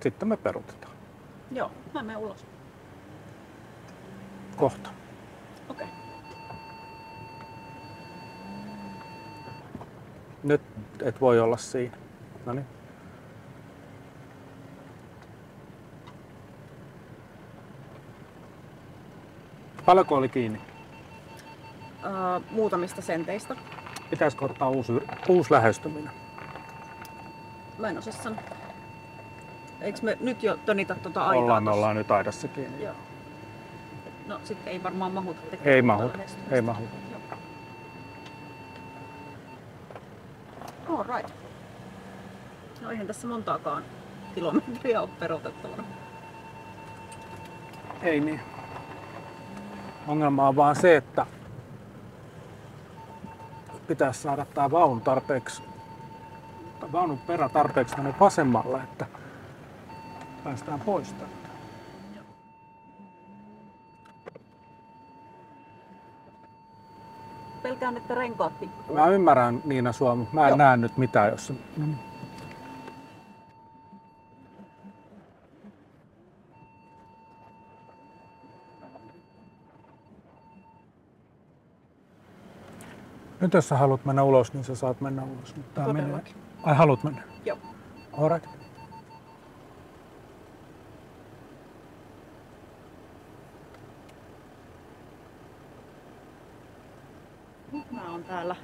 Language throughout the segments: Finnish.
sitten me peruutetaan. Joo, mä menen ulos. Kohta. Okei. Nyt et voi olla siinä. Noniin. Paljonko oli kiinni? Muutamista senteistä. Pitäisikö ottaa uusi lähestyminen? Mä en osaa sanoa. Eikö me nyt jo tonita tuota aitaa? Me ollaan nyt aidassa kiinni. Joo. No sitten ei varmaan mahuta tekemään. Ei mahuta. All right. No eihän tässä montaakaan kilometriä ole peruutettavana. Ei niin. Ongelma on vaan se, että pitäisi saada tää vaunun perä tarpeeksi tänne vasemmalle, että päästään pois täältä. Pelkään, että renkaat tippuu. Mä ymmärrän Niina sua, mutta mä en näe nyt mitään, jos... Nyt jos sä haluat mennä ulos, niin sä saat mennä ulos. Mutta tää menee. Ai, haluat mennä? Joo. All right. Nyt mä oon täällä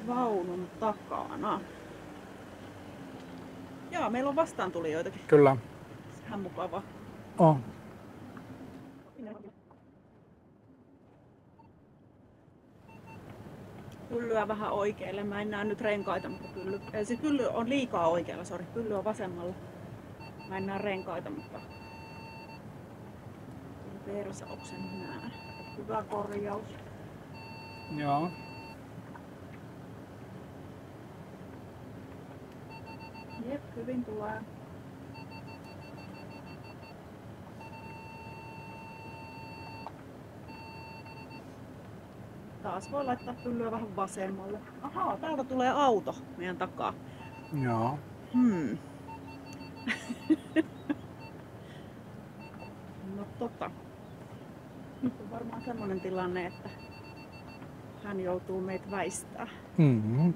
vaunun takana. Joo, meillä on vastaantulijoitakin. Kyllä. Sehän mukavaa. On. Pyllyä vähän oikealle. Mä en näe nyt renkaita, mutta pylly on liikaa oikealla, sori. Pylly on vasemmalla. Mä en näe renkaita, mutta versauksen näen. Hyvä korjaus. Joo. Jep, hyvin tulee. Taas voi laittaa pyllyä vähän vasemmalle. Ahaa, täältä tulee auto meidän takaa. Joo. No nyt on varmaan semmoinen tilanne, että hän joutuu meitä väistämään. Mm-hmm.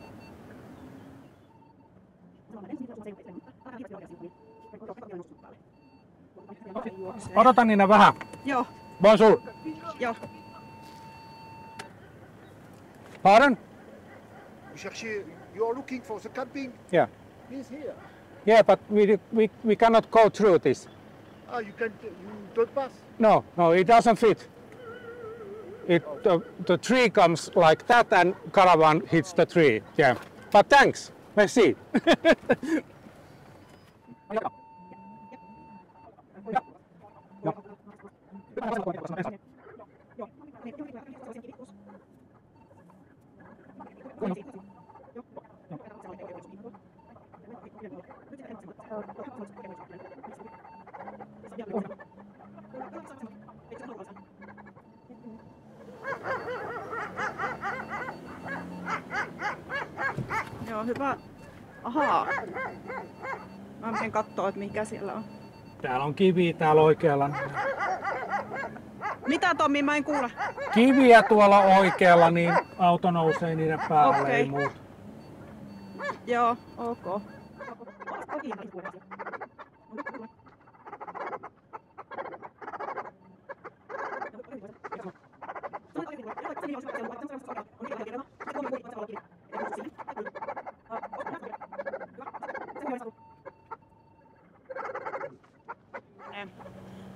Odota Niina vähän. Joo. Bonjour. Joo. Pardon? You are looking for the camping? Yeah. He's here. Yeah, but we cannot go through this. Ah, you don't pass? No, it doesn't fit. The tree comes like that and caravan hits the tree. Yeah. But thanks. Merci. Joo, hyvä. Ahaa. Mä menen kattoo, että mikä siellä on. Täällä on kiviä täällä oikealla. Mitä Tommi, mä en kuule? Kiviä tuolla oikealla, niin auto nousee niiden päälle, Okei. ei muuta. Joo, ok.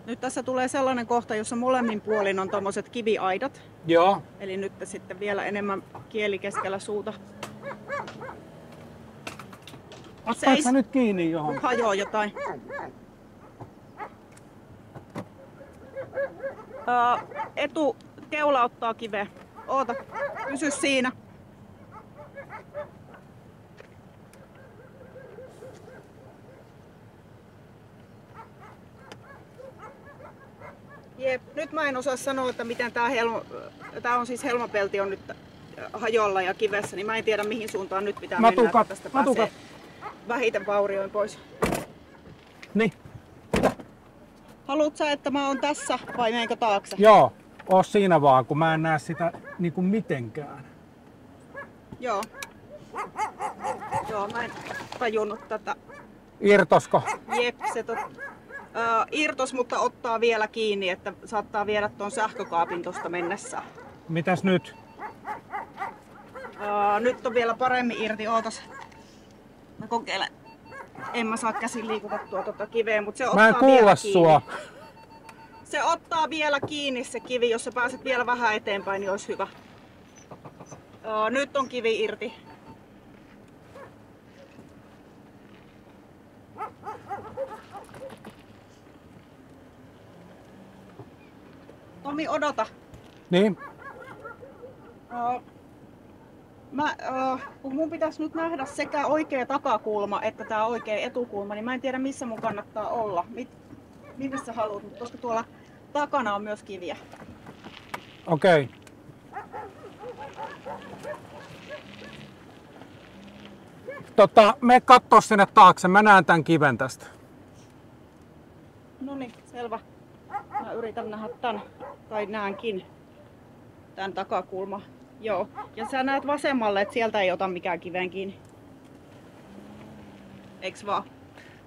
Nyt tässä tulee sellainen kohta, jossa molemmin puolin on tommoset kiviaidat. Joo. Eli nyt sitten vielä enemmän kieli keskellä suuta. Ottaatko sä nyt kiinni johon? Hajoaa jotain. Etukeula ottaa kiveä. Oota, pysy siinä. Jep, nyt mä en osaa sanoa, että miten tää on siis helmapelti on nyt hajolla ja kivessä, niin mä en tiedä mihin suuntaan nyt pitää mennä, että tästä pääsee vähiten vaurioin pois. Niin, Haluatko sä, että mä oon tässä vai menenkö taakse? joo. Oo siinä vaan, kun mä en näe sitä niinku mitenkään. Joo. Joo, mä en tajunnut tätä. Irtosko? Jep, se irtos, mutta ottaa vielä kiinni, että saattaa viedä tuon sähkökaapin tuosta mennessä. Mitäs nyt? Nyt on vielä paremmin irti, ootas. Mä kokeilen. En mä saa käsin liikutettua tuota kiveä, mutta se ottaa Mä en vielä kuulla kiinni. sua. Se ottaa vielä kiinni se kivi, jos sä pääset vielä vähän eteenpäin, niin olisi hyvä. Nyt on kivi irti. Tomi, odota. Niin, Kun mun pitäisi nyt nähdä sekä oikea takakulma että tää oikea etukulma, niin mä en tiedä missä mun kannattaa olla. Minne sä haluat, koska tuolla takana on myös kiviä. okei. Me kattoo sinne taakse, mä näen tän kiven tästä. Noniin, selvä. Mä yritän nähdä tän, tai näenkin tän takakulma. Joo, ja sä näet vasemmalle, että sieltä ei ota mikään kiveen kiinni. Eiks vaan?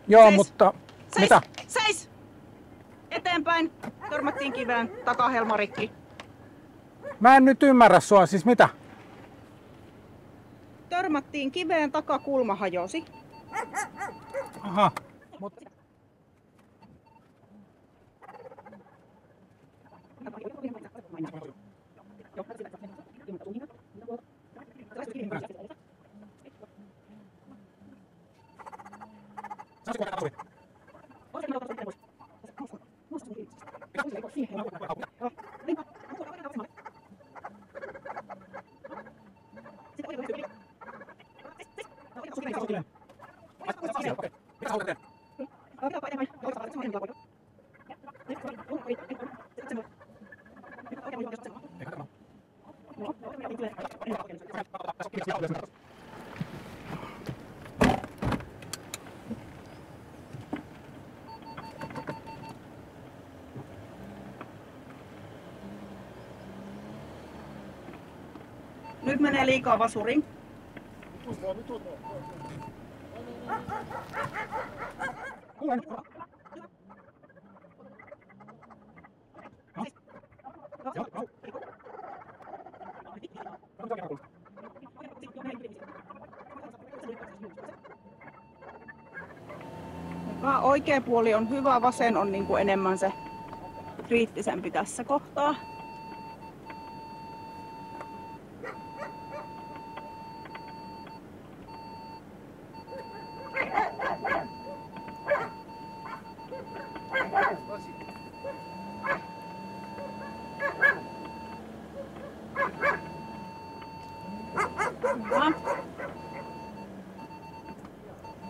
Joo, Seis! mutta... Seis! Mitä? Seis! Eteenpäin. Törmättiin kiveen, takahelma rikki. Mä en nyt ymmärrä sua, siis mitä? Törmättiin kiveen, takakulma hajosi. Aha. Mut... Nyt menee liikaa vasuriin. Oikea puoli on hyvä, vasen on niin kuin enemmän se kriittisempi tässä kohtaa. Hyvä.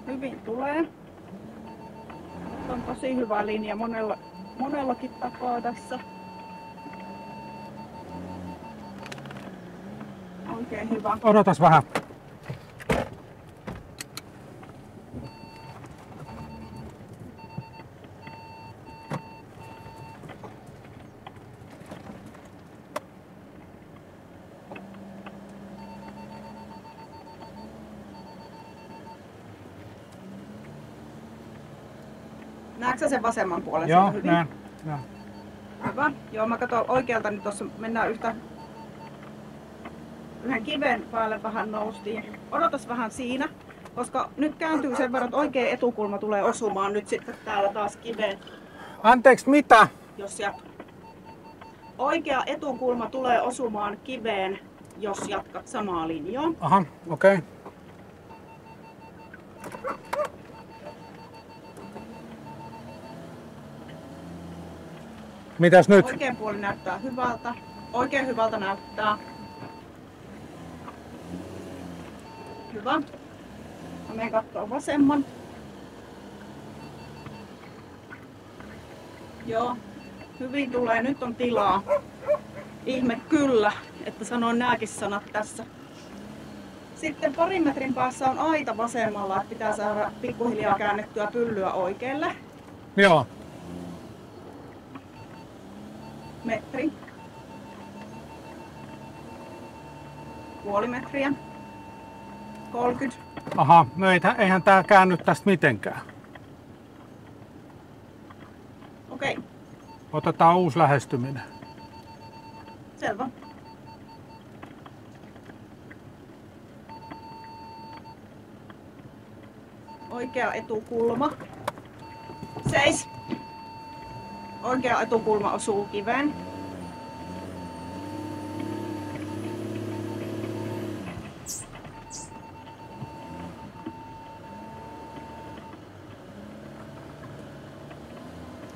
Hyvin tulee. On tosi hyvä linja monellakin tapaa tässä. Oikein hyvä. Odotas vähän. Näetkö sä sen vasemman puolen? Joo, hyvin? näen. Hyvä. Joo, mä katson oikealta, niin tuossa mennään yhden kiven päälle vähän noustiin. Odotas vähän siinä, koska nyt kääntyy sen verran, että oikea etukulma tulee osumaan nyt sitten täällä taas kiveen. Anteeksi, mitä? Oikea etukulma tulee osumaan kiveen, jos jatkat samaa linjaa. Aha, okei. Mitäs nyt? Oikein puoli näyttää hyvältä. Oikein hyvältä näyttää. Hyvä. Mä menen kattoo vasemman. Joo. Hyvin tulee. Nyt on tilaa. Ihme kyllä, että sanoin nääkin sanat tässä. Sitten parin metrin päässä on aita vasemmalla, että pitää saada pikkuhiljaa käännettyä pyllyä oikealle. Joo. Metri. Puoli metriä. 30. Aha, no eihän tää käänny tästä mitenkään. Okei, Otetaan uusi lähestyminen. selvä. Oikea etukulma. Seis. Oikea etukulma osuu kiveen.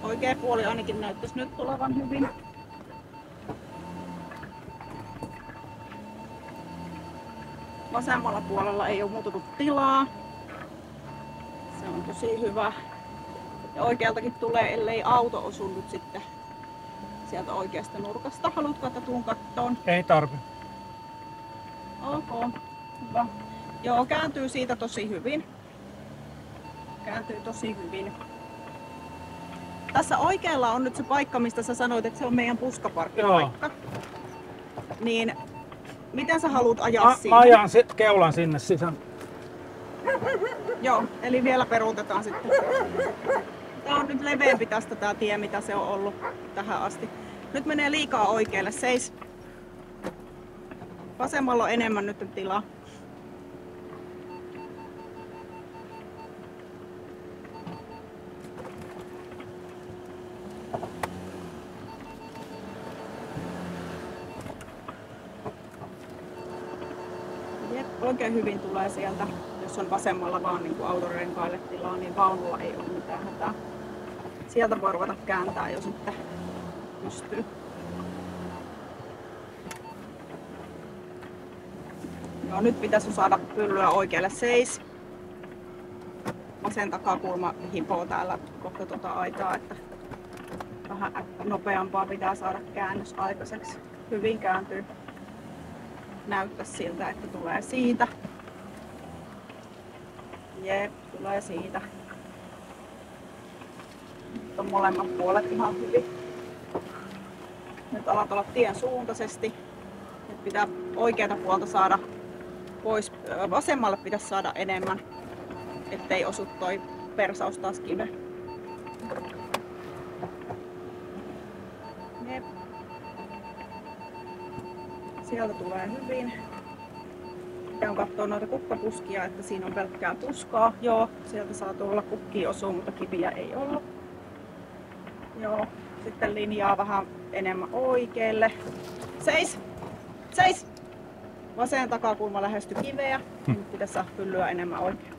Oikea puoli ainakin näyttäisi nyt tulevan hyvin. Vasemmalla puolella ei ole muutettu tilaa. Se on tosi hyvä. Ja oikealtakin tulee, ellei auto osu nyt sitten sieltä oikeasta nurkasta. Haluatko, että tuun kattoon? Ei tarvi. Ok, hyvä. Joo, kääntyy siitä tosi hyvin. Kääntyy tosi hyvin. Tässä oikealla on nyt se paikka, mistä sä sanoit, että se on meidän puskaparkkipaikka. Niin, miten sä haluat ajaa sinne? Ajan keulan sinne sisään. Joo, eli vielä peruutetaan sitten. Tää on nyt leveämpi tästä tää tie, mitä se on ollut tähän asti. Nyt menee liikaa oikealle. Seis. Vasemmalla on enemmän nyt tilaa. Jep, oikein hyvin tulee sieltä. Jos on vasemmalla vaan niin kuin autorenkaille tilaa, niin vaunulla ei ole mitään hätää. Sieltä voi ruveta kääntää jo sitten pystyy. Joo, nyt pitäisi saada pyllyä oikealle. Seis. Vasen takakulma hipoo täällä kohta tuota aitaa, että vähän nopeampaa pitää saada käännös aikaiseksi. Hyvin kääntyy. Näyttää siltä, että tulee siitä. Jep, tulee siitä. Nyt on molemmat puolet ihan hyvin. Nyt alat olla tien suuntaisesti. Nyt pitää oikeata puolta saada pois. Vasemmalle pitäisi saada enemmän, ettei osu toi persaus taas kive. Jep. Sieltä tulee hyvin. Käyn kattoo noita kukkapuskia, että siinä on pelkkää puskaa. Joo, sieltä saa tulla kukkia osua, mutta kiviä ei ollut. Joo, sitten linjaa vähän enemmän oikealle. Seis! Seis! Vasen takakulma lähesty kiveä. Nyt pitäisi saada pyllyä enemmän oikein.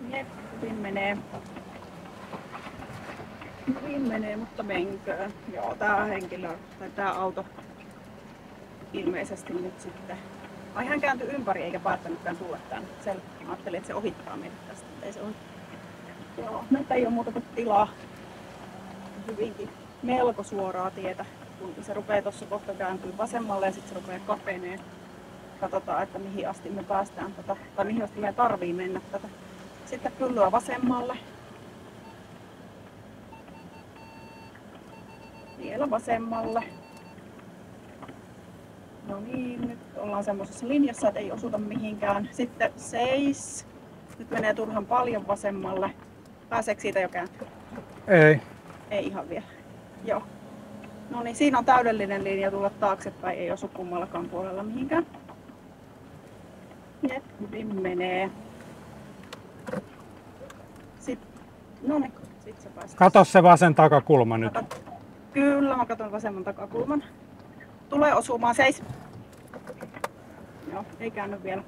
Jep, hyvin menee. Hyvin menee, mutta menköön. Joo, tää henkilö tai tää auto ilmeisesti nyt sitten. Ai hän kääntyi ympäri eikä päättänytkään tulla tänne. Mä ajattelin, että se ohittaa meidät tästä. Ei se ohittaa. Joo, nyt ei ole muuta kuin tilaa. Hyvinkin melko suoraa tietä. Kun se rupeaa tuossa kohta kääntyy vasemmalle ja sitten se rupeaa kapenee. Katsotaan, että mihin asti me päästään tätä, tai mihin asti meidän tarvii mennä tätä. Sitten pyllyä vasemmalle. Vielä vasemmalle. No niin, nyt ollaan semmoisessa linjassa, että ei osuta mihinkään. Sitten seis. Nyt menee turhan paljon vasemmalle. Pääseekö siitä jo kääntyä? Ei. Ei ihan vielä. Joo. No niin, siinä on täydellinen linja tulla taaksepäin. Ei osu kummallakaan puolella mihinkään. Jep, hyvin menee. Sitten, no niin, sit se päästään. Kato se vasen takakulma nyt. Kyllä, mä katon vasemman takakulman. Tulee osumaan. Seis. Joo, ei käänny vielä.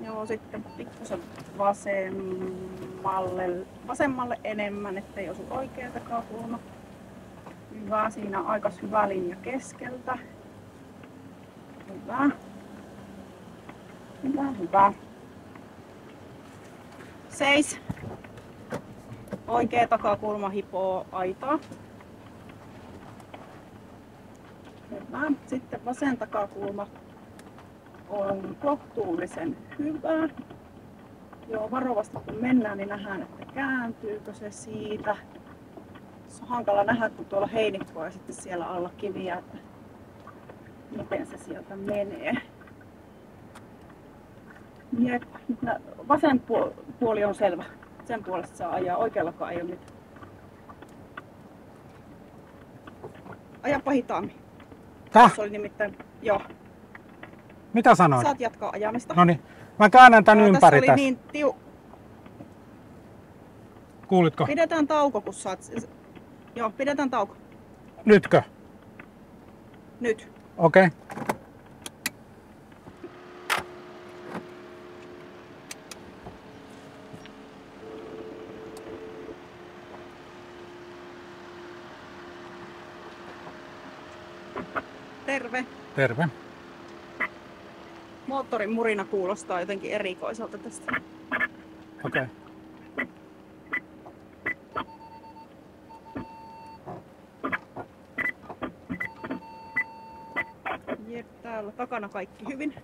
Joo, sitten pikkusen vasemmalle enemmän, ettei osu oikea takakulma. Hyvä, siinä on aika hyvä linja keskeltä. Hyvä. Hyvä, hyvä. Seis. Oikea takakulma hipoo aitaa. Hyvä. Sitten vasen takakulma on kohtuullisen hyvä. Joo, varovasti kun mennään, niin nähdään, että kääntyykö se siitä. Se on hankala nähdä, kun tuolla heinikkoa ja sitten siellä alla kiviä, että miten se sieltä menee. Jep, vasen puoli on selvä. Sen puolesta saa ajaa, oikeallakaan ei ole mitään. Ajapa hitaammin. Täh? Se oli nimittäin, joo. Mitä sanoit? Saat jatkaa ajamista. No niin, mä käännän tän Tässä ympäri oli tässä. niin Kuulitko? Pidetään tauko, kun saat... Joo, pidetään tauko. Nytkö? Nyt. Okei. Okay. Terve. Terve. Moottorin murina kuulostaa jotenkin erikoiselta tästä. Okei. Okay. Jep, täällä takana kaikki hyvin.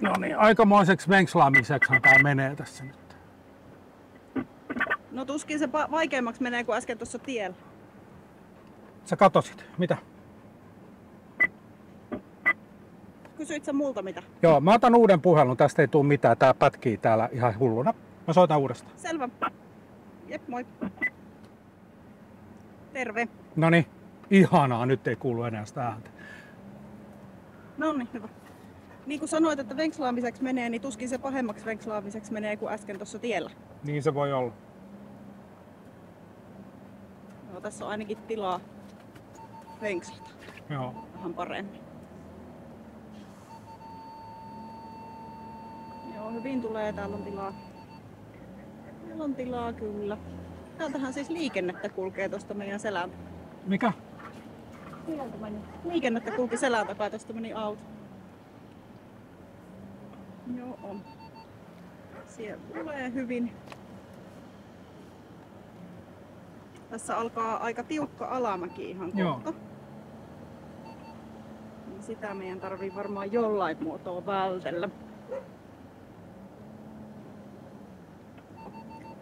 No niin, aikamoiseksi venkslaamiseksihan tää menee tässä nyt. No tuskin se vaikeammaksi menee kuin äsken tuossa tiellä. Sä katosit. Mitä? Kysyit sä multa mitä? Joo, mä otan uuden puhelun. Tästä ei tuu mitään. Tää pätkii täällä ihan hulluna. Mä soitan uudestaan. Selvä. Jep, moi. Terve. Noniin, ihanaa. Nyt ei kuulu enää sitä ääntä. No niin, hyvä. Niin kuin sanoit, että venkslaamiseksi menee, niin tuskin se pahemmaksi venkslaamiseksi menee kuin äsken tuossa tiellä. Niin se voi olla. Joo, tässä on ainakin tilaa venkslata Joo. vähän paremmin. Joo, hyvin tulee. Täällä on tilaa. Täällä on tilaa kyllä. Täältähän siis liikennettä kulkee tuosta meidän selän. Mikä? Sieltä meni. Liikennettä kulki selän takaa, tuosta meni auto. Joo, on. Siellä tulee hyvin. Tässä alkaa aika tiukka alamäki ihan kohta. Niin sitä meidän tarvii varmaan jollain muotoa vältellä.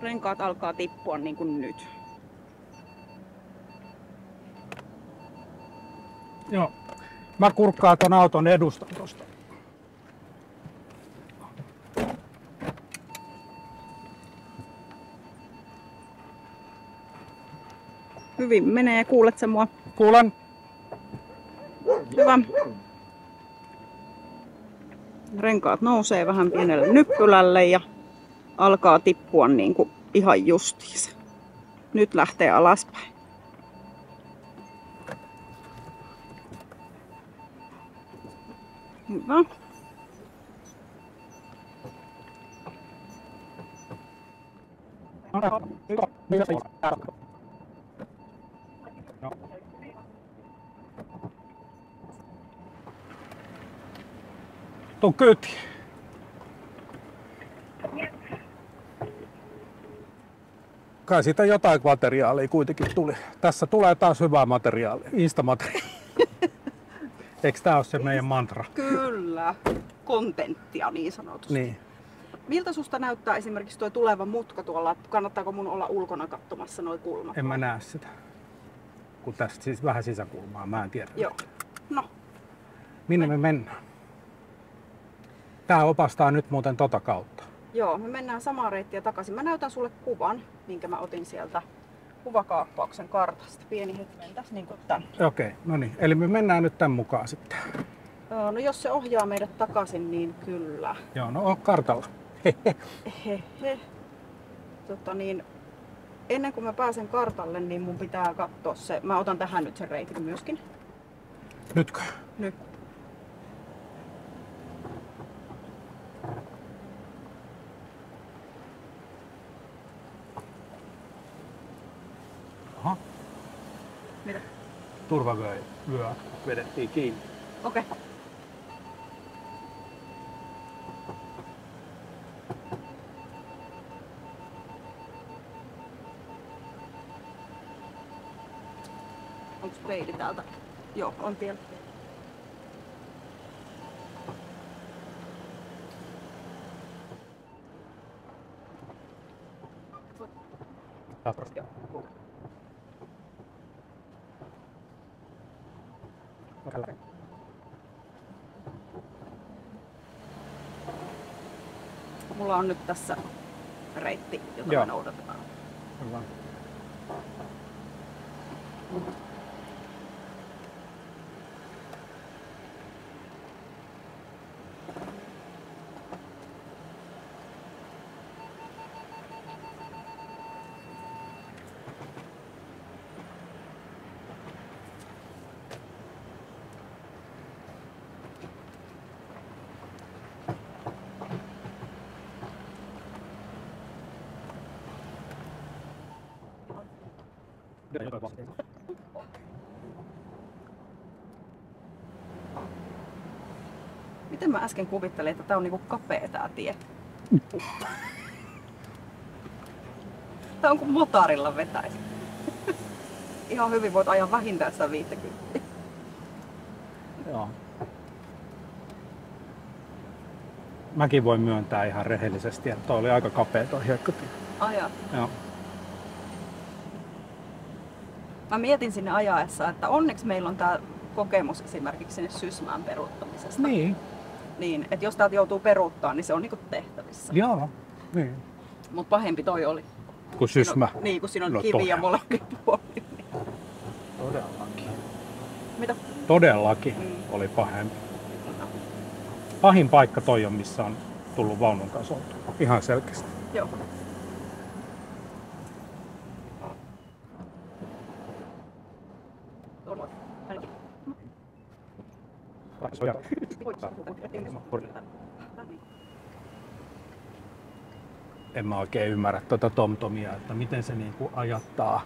Renkaat alkaa tippua niin kuin nyt. Joo. Mä kurkkaan ton auton edustan tosta. Hyvin menee, kuulet sä mua? Kuulen. Hyvä. Renkaat nousee vähän pienelle nyppylälle ja alkaa tippua niin kuin ihan justiinsa. Nyt lähtee alaspäin. Hyvä. Tuu kyytiin. Kai siitä jotain materiaalia kuitenkin tuli. Tässä tulee taas hyvää materiaalia, instamateriaalia. Eikö tää ole se meidän mantra? Kyllä. Kontenttia niin sanotusti. Niin. Miltä susta näyttää esimerkiksi tuo tuleva mutka tuolla? Kannattaako mun olla ulkona katsomassa nuo kulmat? En mä näe sitä. Kun tästä siis vähän sisäkulmaa, mä en tiedä. Joo. No. Minne me mennään? Tää opastaa nyt muuten tota kautta. Joo, me mennään samaa reittiä takaisin. Mä näytän sulle kuvan, minkä mä otin sieltä kuvakaappauksen kartasta. Pieni hetki mentäs niin kuin tän. Okei, no niin. Eli me mennään nyt tän mukaan sitten. No jos se ohjaa meidät takaisin, niin kyllä. Joo, no on kartalla. Hehe. Ennen kuin mä pääsen kartalle, niin mun pitää katsoa se. Mä otan tähän nyt sen reitin myöskin. Nytkö? Nyt. Aha. Mitä? Turvavyö vedettiin kiinni. Okei. Onko peili täältä? Joo, on tiellä. Mulla on nyt tässä reitti, jota me noudatetaan. Hyvä. Miten mä äsken kuvittelin, että tää on niinku kapea tää tie? Tää on kuin motarilla vetäisi. Ihan hyvin voit ajaa vähintään 150. Joo. Mäkin voin myöntää ihan rehellisesti, että toi oli aika kapea toi hiekkatie. Ajaa. Joo. Mä mietin sinne ajaessa, että onneksi meillä on tää kokemus esimerkiksi sinne Sysmään peruuttamisesta. Niin. Niin, että jos täältä joutuu peruuttaa, niin se on niinku tehtävissä. Joo. Niin. Mut pahempi toi oli. Kun Sysmä. Niin, kun siinä on No kiviä molemmin puolin. Todellakin. Mitä? Todellakin oli pahempi. Pahin paikka toi on, missä on tullut vaunun kanssa oltu. Ihan selkeästi. Joo. En mä oikein ymmärrä tuota TomTomia, että miten se niinku ajattaa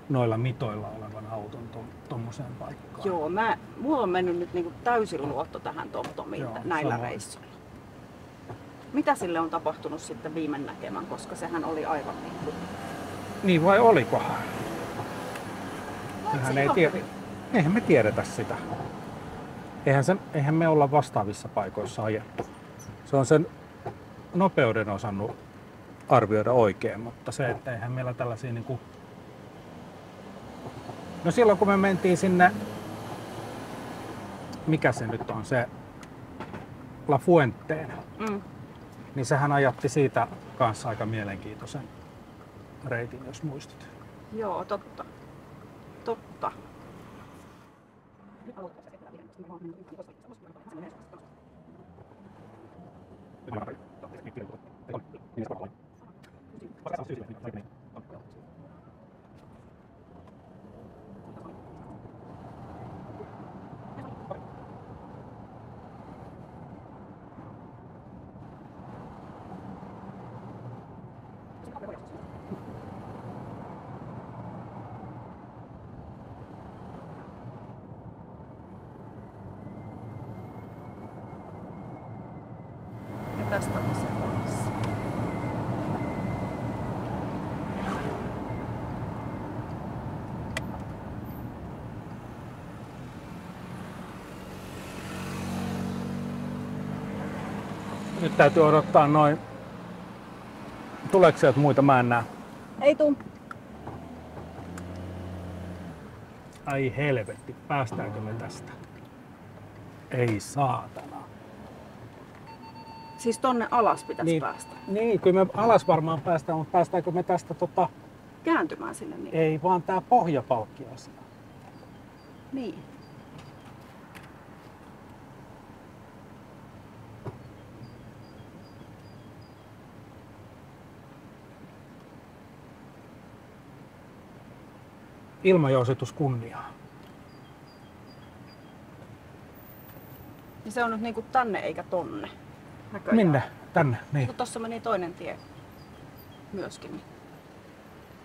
noilla mitoilla olevan auton tommoseen paikkaan. Joo, mulla on mennyt nyt niinku täysin luotto tähän TomTomiin näillä samoin. reissuilla. Mitä sille on tapahtunut sitten viime näkemään, koska sehän oli aivan niinku... Niin vai olikohan? No, Mehän se ei ihan tiedä. hyvin. Eihän me tiedetä sitä. Eihän me olla vastaavissa paikoissa ajettu. Se on sen nopeuden osannut arvioida oikein, mutta se, että eihän meillä tällaisia niinku... No silloin kun me mentiin sinne, mikä se nyt on, se La Fuenteen, niin sehän ajatti siitä kanssa aika mielenkiintoisen reitin, jos muistat. Joo, totta. Totta. Ja tästä on se pois. Nyt täytyy odottaa noin. Tuleeko sieltä muita? Mä en näe. Ei tuu. Ai helvetti, päästäänkö me tästä? Ei saatana. Siis tonne alas pitäisi Niin. päästä. Niin, kyllä me alas varmaan päästään, mutta päästäänkö me tästä Kääntymään sinne niin. Ei, vaan tää pohjapalkki-asia. Niin. Ilmajousitus kunniaa. Ja se on nyt niinku tänne eikä tonne. Näköjään. Minne? Tänne, niin. Mutta tossa meni toinen tie myöskin.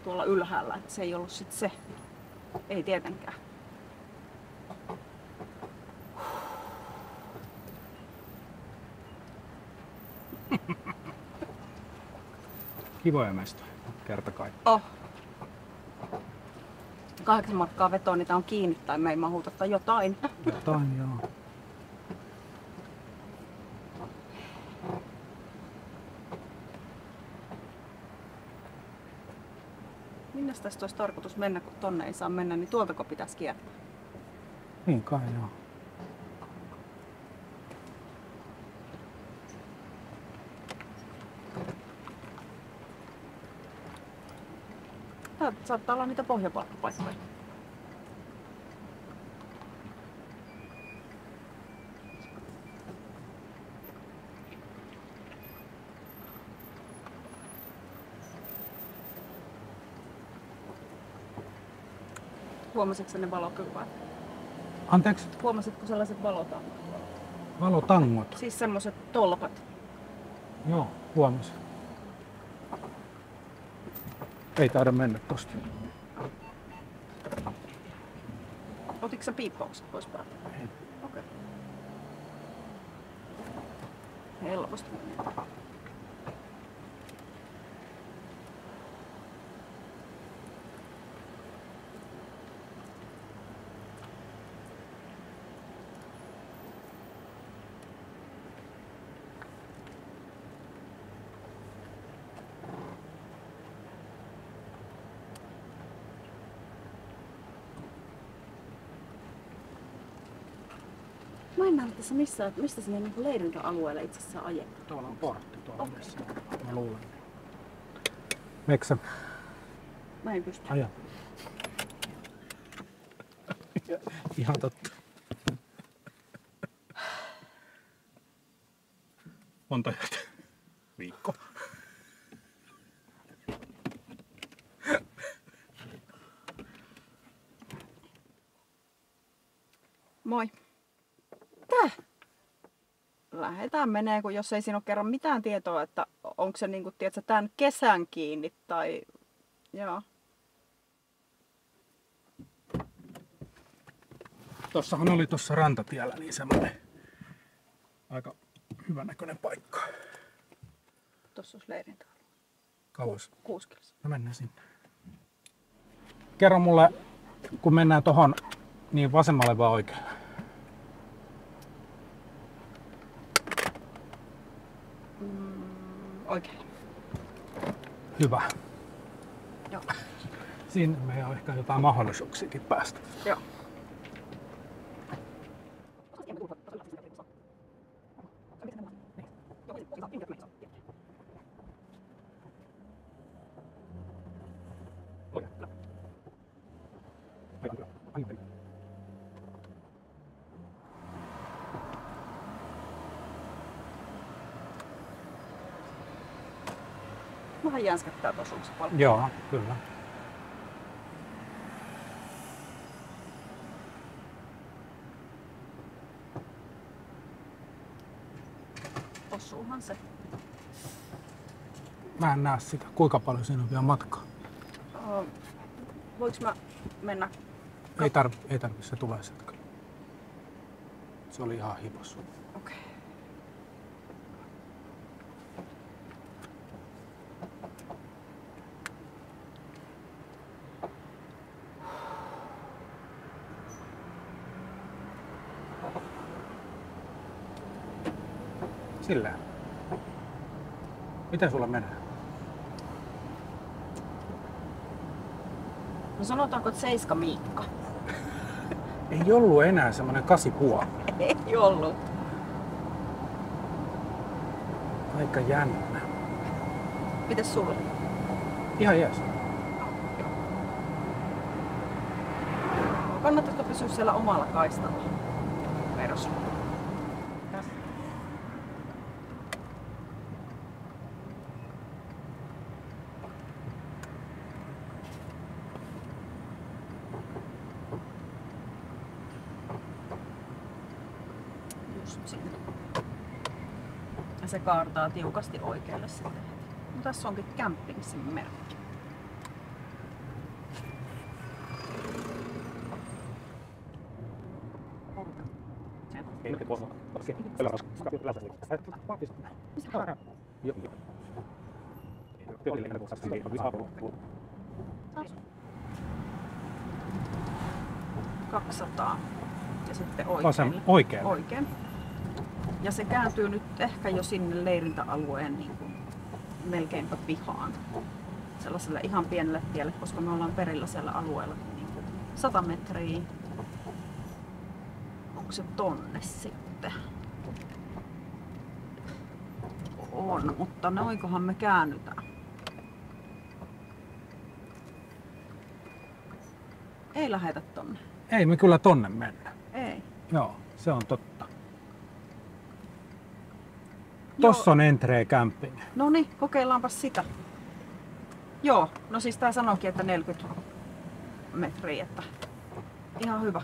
Tuolla ylhäällä, että se ei ollut sit se. Ei tietenkään. Kivoja mestoja, kerta kaikkiaan. Oh. 8 markkaa vetoa, niin tää on kiinni tai me ei mahuta tai jotain. Jotain, joo. Minne tästä olisi tarkoitus mennä, kun tonne ei saa mennä, niin tuoltako pitäisi kiertää? Niin kai joo. Tää saattaa olla niitä pohjapalkkapaikkoja. Huomasitko ne valokypäät? Anteeksi, Huomasitko sellaiset valotangot? valotangot. Siis semmoset tolpat. Joo, huomasin. Ei taida mennä tosta. Otitko sä piippaukset pois päältä? Ei. Okei. Helposti menee. Mä en näe tässä missään, että mistä sinne niinku leirintäalueelle itse asiassa ajetaan. Tuolla on portti tuolla edessä. Mä luulen. Meksä? Mä en pysty. Aja. Ihan totta. Monta jätä? Viikko. Moi. Tää? Lähetään menee, kun jos ei siinä ole kerran mitään tietoa, että onko se niinku, tiedätkö, tämän kesän kiinni tai... Joo. Tossahan oli tuossa rantatiellä niin semmoinen aika hyvän näköinen paikka. Tossa olisi leirintä. Kauas. 6 kilsaa. No mennään sinne. Kerro mulle, kun mennään tohon, niin vasemmalle vai oikealle? Oikein. Hyvä. Joo. Siinä meillä on ehkä jotain mahdollisuuksiakin päästä. Joo. Vähän jänskättää tuossa, onko se paljon? Joo, kyllä. Osuuhan se. Mä en näe sitä, kuinka paljon siinä on vielä matkaa. Voinko mä mennä? Ei tarvi, se tulee sieltä kyllä. Se oli ihan hipos. Okei. Silleen. Miten sulla menee? No sanotaanko, että 7 Miikka. Ei ollut enää semmonen 8,5. Ei ollut. Aika jännä. Mites sulla? Ihan jees. Kannattaisiko pysyä siellä omalla kaistalla? Veros. Just siinä. Ja se kaartaa tiukasti oikealle sitten. No, tässä onkin campingsin merkki. 200 ja sitten oikein. Oikein. Oikein. Ja se kääntyy nyt ehkä jo sinne leirintäalueen niin kuin melkeinpä pihaan. Sellaiselle ihan pienelle tielle, koska me ollaan perillä siellä alueella niin kuin 100 metriä. Onko se tonne sitten? On, mutta noinkohan me käännytään? Ei lähetä tonne. Ei me kyllä tonne mennä. Ei. Joo, se on totta. Tossa on Entree Camping. No niin, kokeillaanpas sitä. Joo, no siis tää sanoikin, että 40 metriä, että ihan hyvä.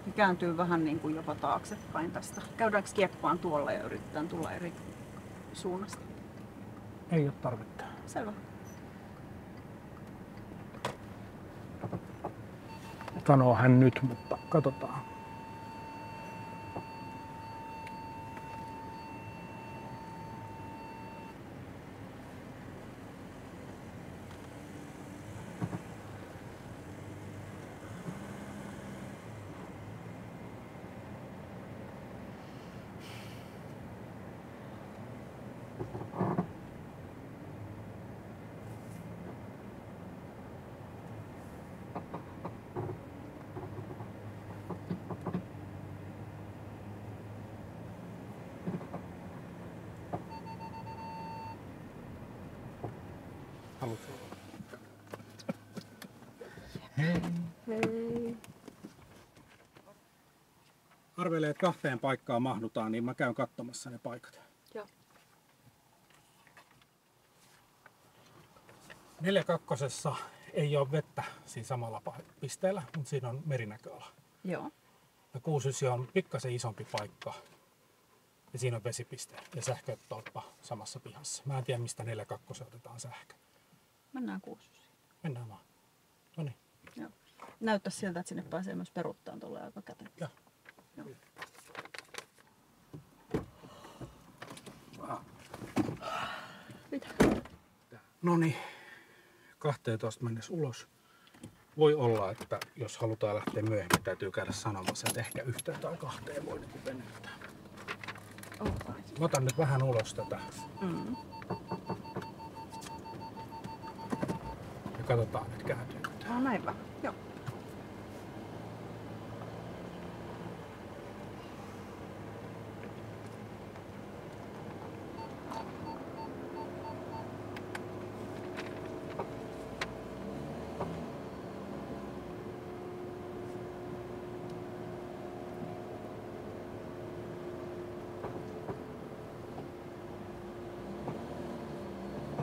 Ja kääntyy vähän niin kuin jopa taaksepäin tästä. Käydäänkö kieppaan tuolla ja yritetään tulla eri suunnasta? Ei ole tarvetta. Selvä. Sanoo hän nyt, mutta katsotaan. Haluatko? Hei. Arvelee, että 2 paikkaan mahdutaan, niin mä käyn katsomassa ne paikat. Joo. 4-2 ei ole vettä siinä samalla pisteellä, mutta siinä on merinäköala. Joo. Ja 6 on pikkasen isompi paikka. Ja siinä on vesipiste ja sähkötolppa samassa pihassa. Mä en tiedä, mistä 4-2 otetaan sähkö. Mennään 6. Mennään vaan. No niin. Joo. Näyttää siltä, että sinne pääsee myös peruuttaan tuolla aika käteen. Joo. Joo. Mitä? No niin. 12 mennessä ulos. Voi olla, että jos halutaan lähteä myöhemmin, täytyy käydä sanomassa, että ehkä 1 tai 2 voi niin venyttää. Mä otan nyt vähän ulos tätä. Mm. Ja katsotaan, että kääntyykö tää. No näinpä. Joo.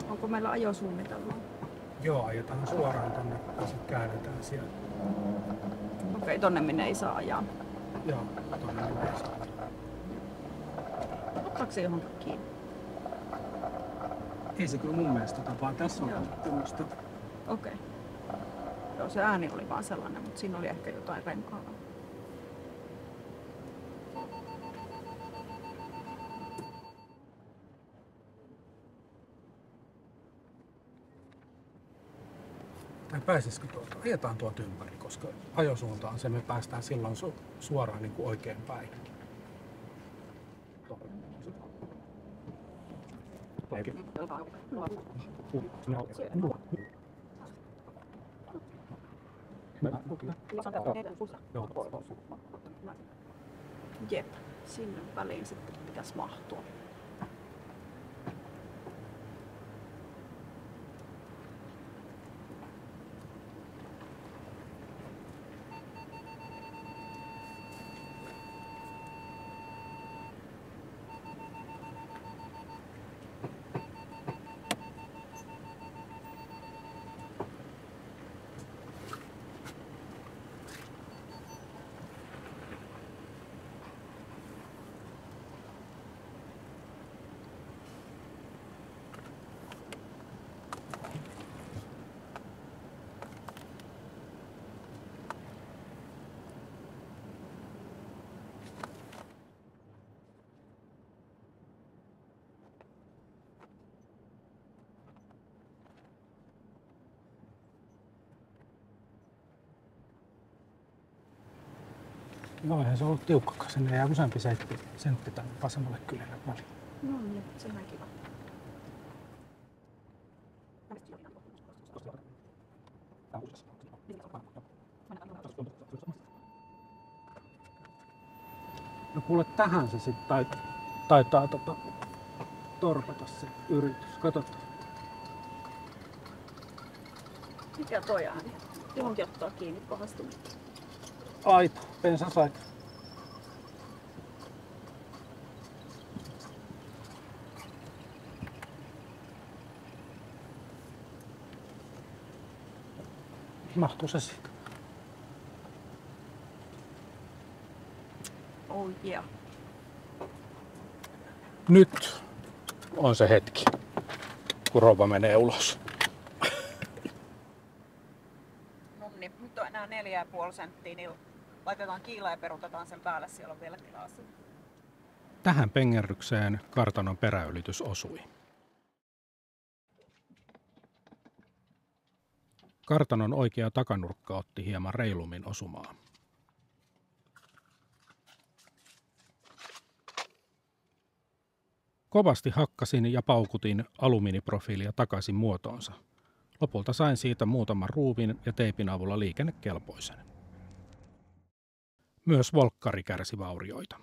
Onko meillä ajosuunnitelmaa? Joo, ajetaan suoraan tonne ja sitten käännetään siellä. Okei, tonne minne ei saa ajaa. Joo, tonne ei saa. Ottaako se johonkin kiinni? Ei se kyllä mun mielestä vaan tässä Joo. on tämmöistä. Okei. Joo, se ääni oli vaan sellainen, mutta siinä oli ehkä jotain renkaalla. Tai pääsisikö tuolta? Ajetaan tuolta ympäri, koska ajosuunta on se, me päästään silloin suoraan niin kuin oikein päin. Jep, sinne väliin sitten pitäisi mahtua. Joo, eihän se ollut tiukkakaan. Sinne jää useampi sentti tänne vasemmalle kyljelle väliin. No niin, se on kiva. No kuule, tähän se sitten taitaa torpata se yritys. Katsotaan. Mikä toi ääni? Johonkin ottaa kiinni pahasti. Aita, pensasaita. Mahtuu se siitä? Oh yeah. Nyt on se hetki, kun rouva menee ulos. No niin, nyt on enää 4,5 senttiä, niin laitetaan kiila ja perutetaan sen päälle, siellä on vielä tilaa. Tähän pengerrykseen kartanon peräylitys osui. Kartanon oikea takanurkka otti hieman reilummin osumaa. Kovasti hakkasin ja paukutin alumiiniprofiilia takaisin muotoonsa. Lopulta sain siitä muutaman ruuvin ja teipin avulla liikennekelpoisen. Myös volkkari kärsi vaurioita.